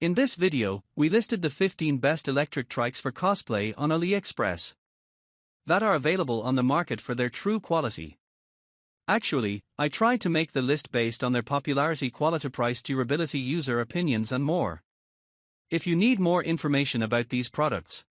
In this video, we listed the 15 best electric trikes for cosplay on AliExpress that are available on the market for their true quality. Actually, I tried to make the list based on their popularity, quality, price, durability, user opinions, and more. If you need more information about these products,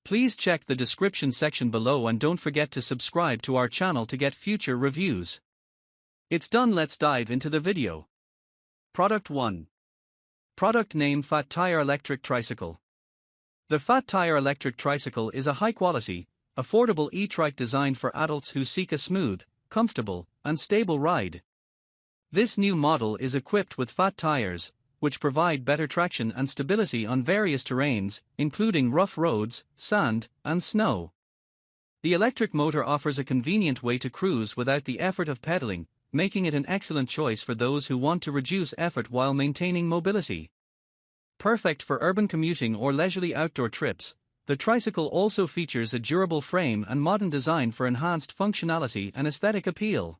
please check the description section below and don't forget to subscribe to our channel to get future reviews. It's done, let's dive into the video. Product 1. Product name: Fat Tire Electric Tricycle. The Fat Tire Electric Tricycle is a high-quality, affordable e-trike designed for adults who seek a smooth, comfortable, and stable ride. This new model is equipped with fat tires, which provide better traction and stability on various terrains, including rough roads, sand, and snow. The electric motor offers a convenient way to cruise without the effort of pedaling, making it an excellent choice for those who want to reduce effort while maintaining mobility. Perfect for urban commuting or leisurely outdoor trips, the tricycle also features a durable frame and modern design for enhanced functionality and aesthetic appeal.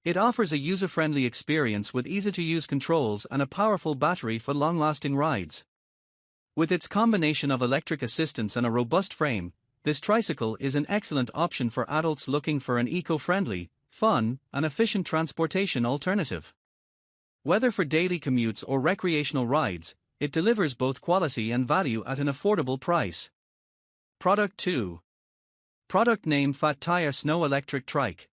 It offers a user-friendly experience with easy-to-use controls and a powerful battery for long-lasting rides. With its combination of electric assistance and a robust frame, this tricycle is an excellent option for adults looking for an eco-friendly, fun, and efficient transportation alternative. Whether for daily commutes or recreational rides, it delivers both quality and value at an affordable price. Product 2. Product name: Fat Tire Snow Electric Trike.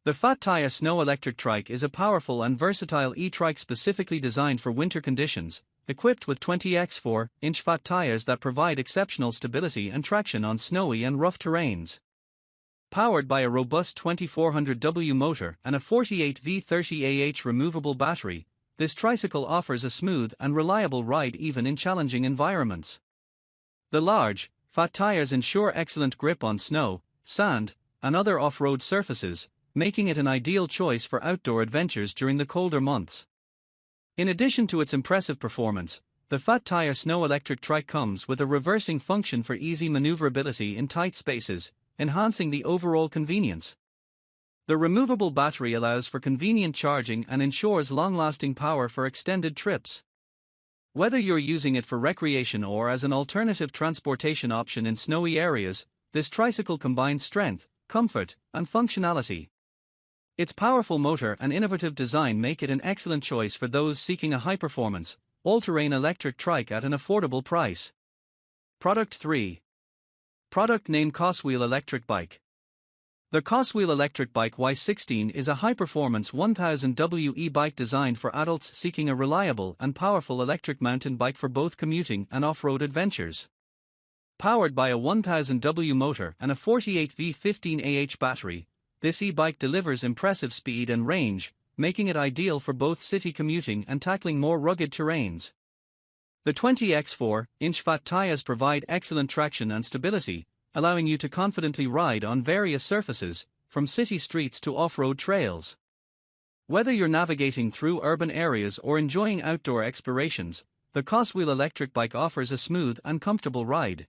The Fat Tire Snow Electric Trike is a powerful and versatile e-trike specifically designed for winter conditions, equipped with 20x4-inch fat tires that provide exceptional stability and traction on snowy and rough terrains. Powered by a robust 2400W motor and a 48V30Ah removable battery, this tricycle offers a smooth and reliable ride even in challenging environments. The large, fat tires ensure excellent grip on snow, sand, and other off-road surfaces, making it an ideal choice for outdoor adventures during the colder months. In addition to its impressive performance, the Fat Tire Snow Electric Trike comes with a reversing function for easy maneuverability in tight spaces, enhancing the overall convenience. The removable battery allows for convenient charging and ensures long-lasting power for extended trips. Whether you're using it for recreation or as an alternative transportation option in snowy areas, this tricycle combines strength, comfort, and functionality. Its powerful motor and innovative design make it an excellent choice for those seeking a high-performance, all-terrain electric trike at an affordable price. Product 3. Product name: Coswheel Electric Bike. The Coswheel Electric Bike Y16 is a high-performance 1000W e-bike designed for adults seeking a reliable and powerful electric mountain bike for both commuting and off-road adventures. Powered by a 1000W motor and a 48V15Ah battery, this e-bike delivers impressive speed and range, making it ideal for both city commuting and tackling more rugged terrains. The 20x4-inch fat tires provide excellent traction and stability, allowing you to confidently ride on various surfaces, from city streets to off-road trails. Whether you're navigating through urban areas or enjoying outdoor explorations, the Coswheel Electric Bike offers a smooth and comfortable ride.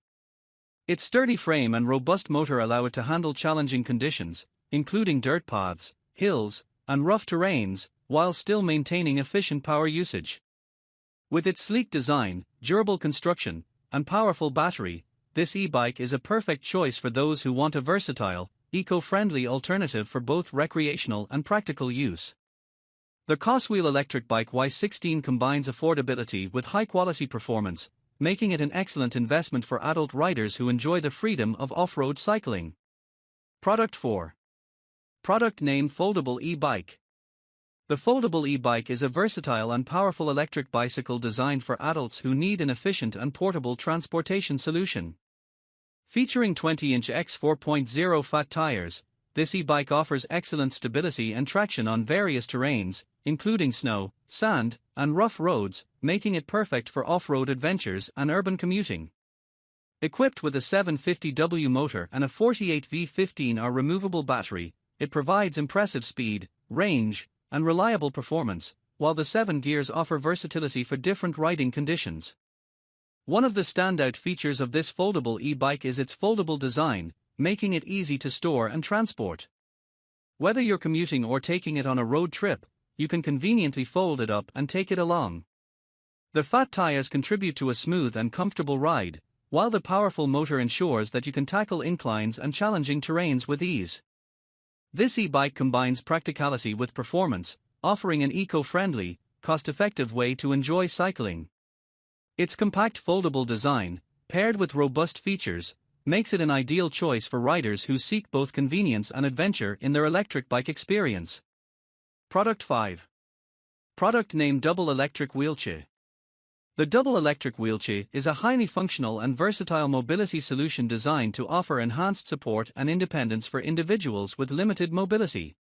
Its sturdy frame and robust motor allow it to handle challenging conditions, including dirt paths, hills, and rough terrains, while still maintaining efficient power usage. With its sleek design, durable construction, and powerful battery, this e-bike is a perfect choice for those who want a versatile, eco-friendly alternative for both recreational and practical use. The Coswheel Electric Bike Y16 combines affordability with high-quality performance, making it an excellent investment for adult riders who enjoy the freedom of off-road cycling. Product 4. Product name: Foldable E-Bike. The foldable e-bike is a versatile and powerful electric bicycle designed for adults who need an efficient and portable transportation solution. Featuring 20-inch x 4.0 fat tires, this e-bike offers excellent stability and traction on various terrains, including snow, sand, and rough roads, making it perfect for off-road adventures and urban commuting. Equipped with a 750W motor and a 48V15Ah removable battery, it provides impressive speed, range, and reliable performance, while the 7 gears offer versatility for different riding conditions. One of the standout features of this foldable e-bike is its foldable design, making it easy to store and transport. Whether you're commuting or taking it on a road trip, you can conveniently fold it up and take it along. The fat tires contribute to a smooth and comfortable ride, while the powerful motor ensures that you can tackle inclines and challenging terrains with ease. This e-bike combines practicality with performance, offering an eco-friendly, cost-effective way to enjoy cycling. Its compact foldable design, paired with robust features, makes it an ideal choice for riders who seek both convenience and adventure in their electric bike experience. Product 5. Product name: Double Electric Wheelchair. The double electric wheelchair is a highly functional and versatile mobility solution designed to offer enhanced support and independence for individuals with limited mobility.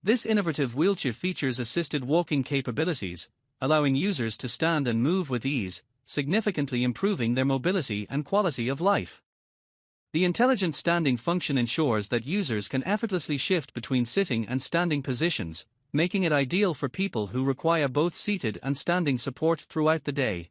This innovative wheelchair features assisted walking capabilities, allowing users to stand and move with ease, significantly improving their mobility and quality of life. The intelligent standing function ensures that users can effortlessly shift between sitting and standing positions, making it ideal for people who require both seated and standing support throughout the day.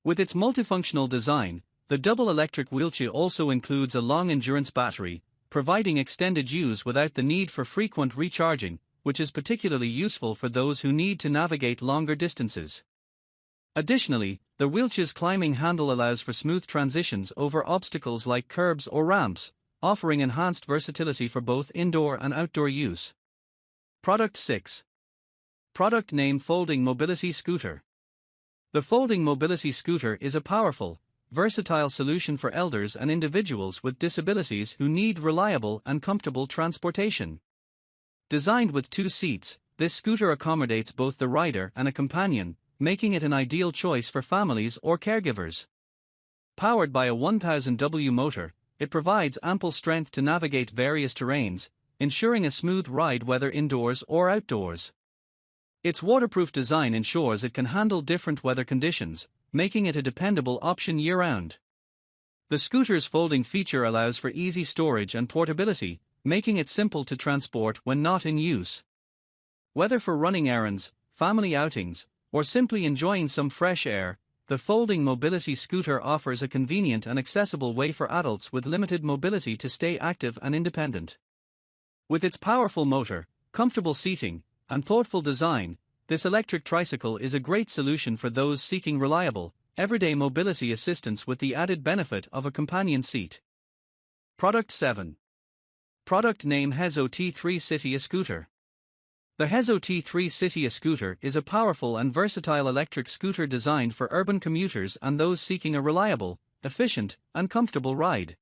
With its multifunctional design, the double electric wheelchair also includes a long-endurance battery, providing extended use without the need for frequent recharging, which is particularly useful for those who need to navigate longer distances. Additionally, the wheelchair's climbing handle allows for smooth transitions over obstacles like curbs or ramps, offering enhanced versatility for both indoor and outdoor use. Product 6. Product name: Folding Mobility Scooter. The folding mobility scooter is a powerful, versatile solution for elders and individuals with disabilities who need reliable and comfortable transportation. Designed with 2 seats, this scooter accommodates both the rider and a companion, making it an ideal choice for families or caregivers. Powered by a 1000 W motor, it provides ample strength to navigate various terrains, ensuring a smooth ride whether indoors or outdoors. Its waterproof design ensures it can handle different weather conditions, making it a dependable option year-round. The scooter's folding feature allows for easy storage and portability, making it simple to transport when not in use. Whether for running errands, family outings, or simply enjoying some fresh air, the folding mobility scooter offers a convenient and accessible way for adults with limited mobility to stay active and independent. With its powerful motor, comfortable seating, and thoughtful design, this electric tricycle is a great solution for those seeking reliable, everyday mobility assistance with the added benefit of a companion seat. Product 7. Product name: Hezo T3 City Escooter. The Hezo T3 City Escooter is a powerful and versatile electric scooter designed for urban commuters and those seeking a reliable, efficient, and comfortable ride.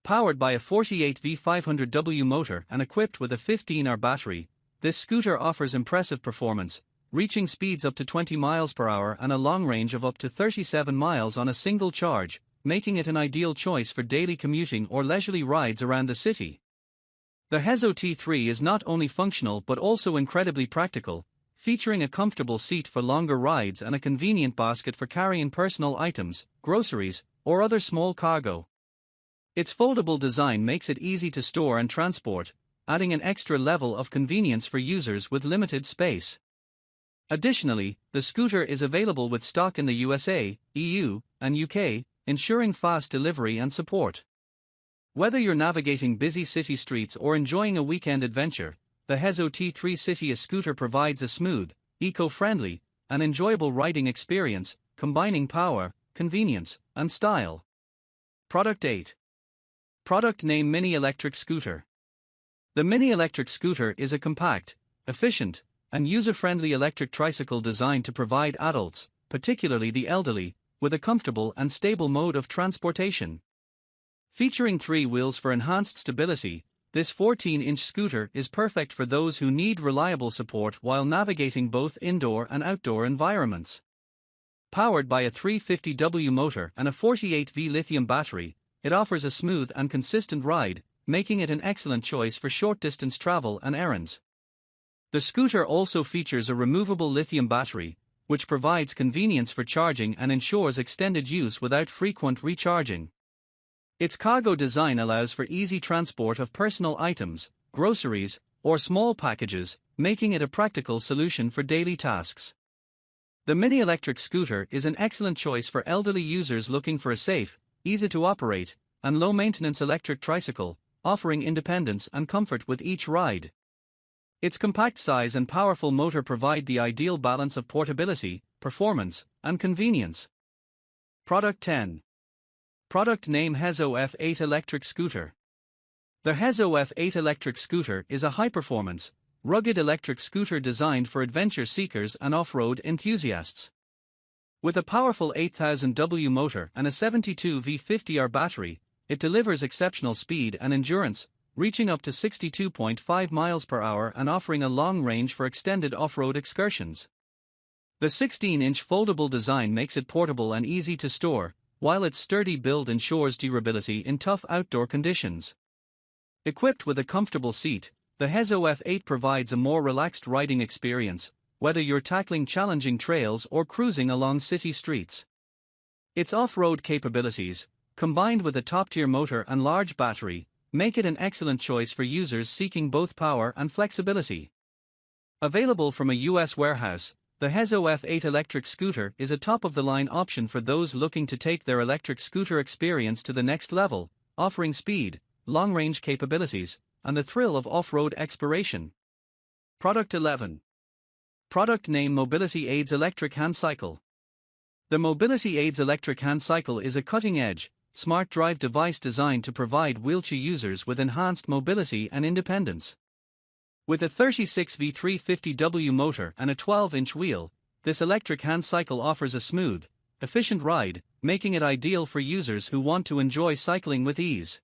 Powered by a 48V 500W motor and equipped with a 15-hour battery, this scooter offers impressive performance, reaching speeds up to 20 miles per hour and a long range of up to 37 miles on a single charge, making it an ideal choice for daily commuting or leisurely rides around the city. The Hezo T3 is not only functional but also incredibly practical, featuring a comfortable seat for longer rides and a convenient basket for carrying personal items, groceries, or other small cargo. Its foldable design makes it easy to store and transport, adding an extra level of convenience for users with limited space. Additionally, the scooter is available with stock in the USA, EU, and UK, ensuring fast delivery and support. Whether you're navigating busy city streets or enjoying a weekend adventure, the Hezo T3 City Escooter provides a smooth, eco-friendly, and enjoyable riding experience, combining power, convenience, and style. Product 8. Product name: Mini Electric Scooter. The Mini Electric Scooter is a compact, efficient, and user-friendly electric tricycle designed to provide adults, particularly the elderly, with a comfortable and stable mode of transportation. Featuring 3 wheels for enhanced stability, this 14-inch scooter is perfect for those who need reliable support while navigating both indoor and outdoor environments. Powered by a 350W motor and a 48V lithium battery, it offers a smooth and consistent ride, making it an excellent choice for short-distance travel and errands. The scooter also features a removable lithium battery, which provides convenience for charging and ensures extended use without frequent recharging. Its cargo design allows for easy transport of personal items, groceries, or small packages, making it a practical solution for daily tasks. The Mini Electric Scooter is an excellent choice for elderly users looking for a safe, easy-to-operate, and low-maintenance electric tricycle, offering independence and comfort with each ride. Its compact size and powerful motor provide the ideal balance of portability, performance, and convenience. Product 10. Product name Hezo F8 Electric Scooter. The Hezo F8 electric scooter is a high-performance, rugged electric scooter designed for adventure seekers and off-road enthusiasts. With a powerful 8000 W motor and a 72 V50R battery, it delivers exceptional speed and endurance, reaching up to 62.5 miles per hour and offering a long range for extended off-road excursions. The 16-inch foldable design makes it portable and easy to store, while its sturdy build ensures durability in tough outdoor conditions. Equipped with a comfortable seat, the Hezo F8 provides a more relaxed riding experience, whether you're tackling challenging trails or cruising along city streets. Its off-road capabilities, combined with a top-tier motor and large battery, make it an excellent choice for users seeking both power and flexibility. Available from a US warehouse, the Hezo F8 electric scooter is a top-of-the-line option for those looking to take their electric scooter experience to the next level, offering speed, long-range capabilities, and the thrill of off-road exploration. Product 11. Product name Mobility Aids Electric Handcycle. The Mobility Aids Electric Handcycle is a cutting-edge, smart drive device designed to provide wheelchair users with enhanced mobility and independence. With a 36 V350W motor and a 12-inch wheel, this electric handcycle offers a smooth, efficient ride, making it ideal for users who want to enjoy cycling with ease.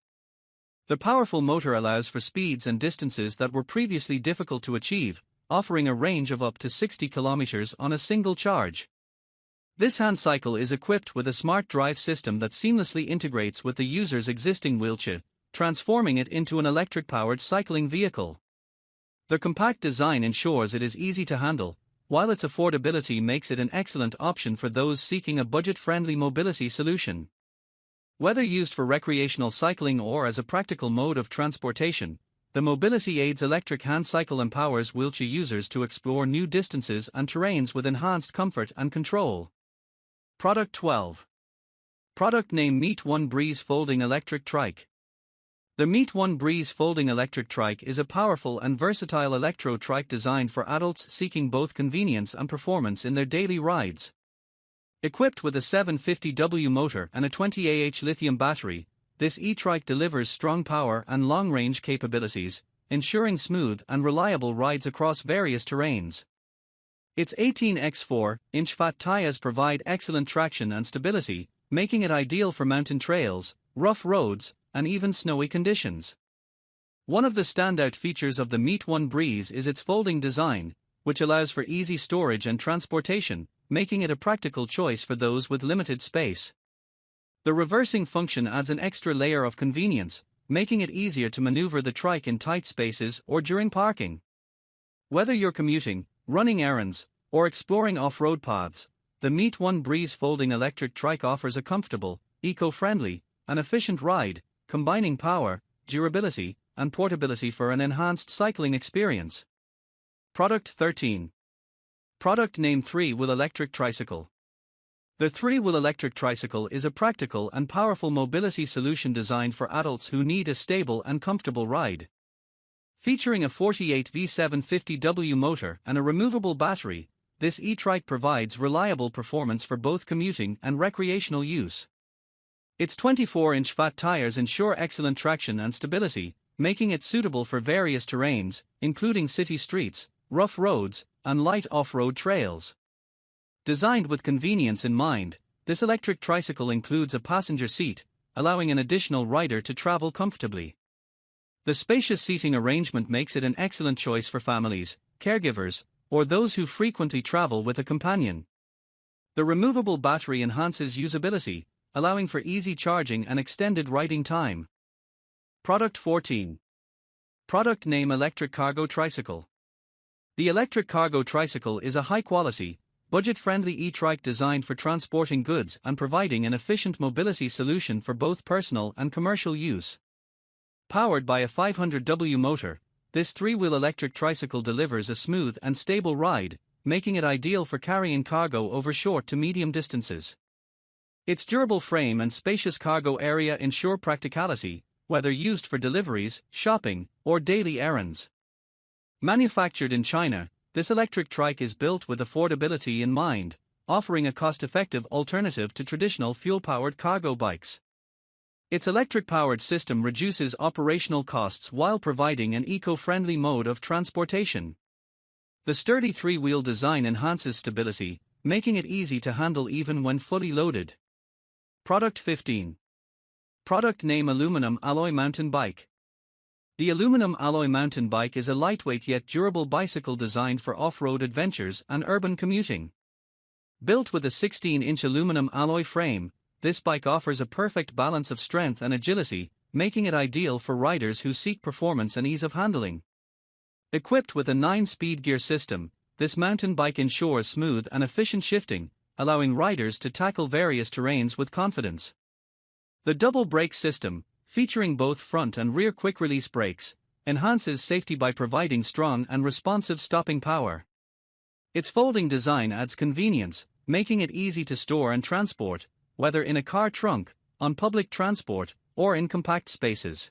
The powerful motor allows for speeds and distances that were previously difficult to achieve, offering a range of up to 60 kilometers on a single charge. This handcycle is equipped with a smart drive system that seamlessly integrates with the user's existing wheelchair, transforming it into an electric-powered cycling vehicle. The compact design ensures it is easy to handle, while its affordability makes it an excellent option for those seeking a budget-friendly mobility solution. Whether used for recreational cycling or as a practical mode of transportation, the Mobility Aids electric handcycle empowers wheelchair users to explore new distances and terrains with enhanced comfort and control. Product 12. Product name Meet One Breez Folding Electric Trike. The Meet One Breez Folding Electric Trike is a powerful and versatile electro trike designed for adults seeking both convenience and performance in their daily rides. Equipped with a 750W motor and a 20Ah lithium battery, this e-trike delivers strong power and long-range capabilities, ensuring smooth and reliable rides across various terrains. Its 18x4-inch fat tires provide excellent traction and stability, making it ideal for mountain trails, rough roads, and even snowy conditions. One of the standout features of the Meet One Breez is its folding design, which allows for easy storage and transportation, making it a practical choice for those with limited space. The reversing function adds an extra layer of convenience, making it easier to maneuver the trike in tight spaces or during parking. Whether you're commuting, running errands, or exploring off-road paths, the Meet One Breez folding electric trike offers a comfortable, eco-friendly, and efficient ride, combining power, durability, and portability for an enhanced cycling experience. Product 13. Product name 3-Wheel Electric Tricycle. The 3-Wheel Electric Tricycle is a practical and powerful mobility solution designed for adults who need a stable and comfortable ride. Featuring a 48 V750W motor and a removable battery, this e-trike provides reliable performance for both commuting and recreational use. Its 24-inch fat tires ensure excellent traction and stability, making it suitable for various terrains, including city streets, rough roads, and light off-road trails. Designed with convenience in mind, this electric tricycle includes a passenger seat, allowing an additional rider to travel comfortably. The spacious seating arrangement makes it an excellent choice for families, caregivers, or those who frequently travel with a companion. The removable battery enhances usability, allowing for easy charging and extended riding time. Product 14. Product name Electric Cargo Tricycle. The electric cargo tricycle is a high-quality, budget-friendly e-trike designed for transporting goods and providing an efficient mobility solution for both personal and commercial use. Powered by a 500W motor, this 3-wheel electric tricycle delivers a smooth and stable ride, making it ideal for carrying cargo over short to medium distances. Its durable frame and spacious cargo area ensure practicality, whether used for deliveries, shopping, or daily errands. Manufactured in China, this electric trike is built with affordability in mind, offering a cost-effective alternative to traditional fuel-powered cargo bikes. Its electric-powered system reduces operational costs while providing an eco-friendly mode of transportation. The sturdy three-wheel design enhances stability, making it easy to handle even when fully loaded. Product 15. Product name: Aluminum Alloy Mountain Bike. The aluminum alloy mountain bike is a lightweight yet durable bicycle designed for off-road adventures and urban commuting. Built with a 16-inch aluminum alloy frame, this bike offers a perfect balance of strength and agility, making it ideal for riders who seek performance and ease of handling. Equipped with a 9-speed gear system, this mountain bike ensures smooth and efficient shifting, allowing riders to tackle various terrains with confidence. The double brake system, featuring both front and rear quick-release brakes, enhances safety by providing strong and responsive stopping power. Its folding design adds convenience, making it easy to store and transport, whether in a car trunk, on public transport, or in compact spaces.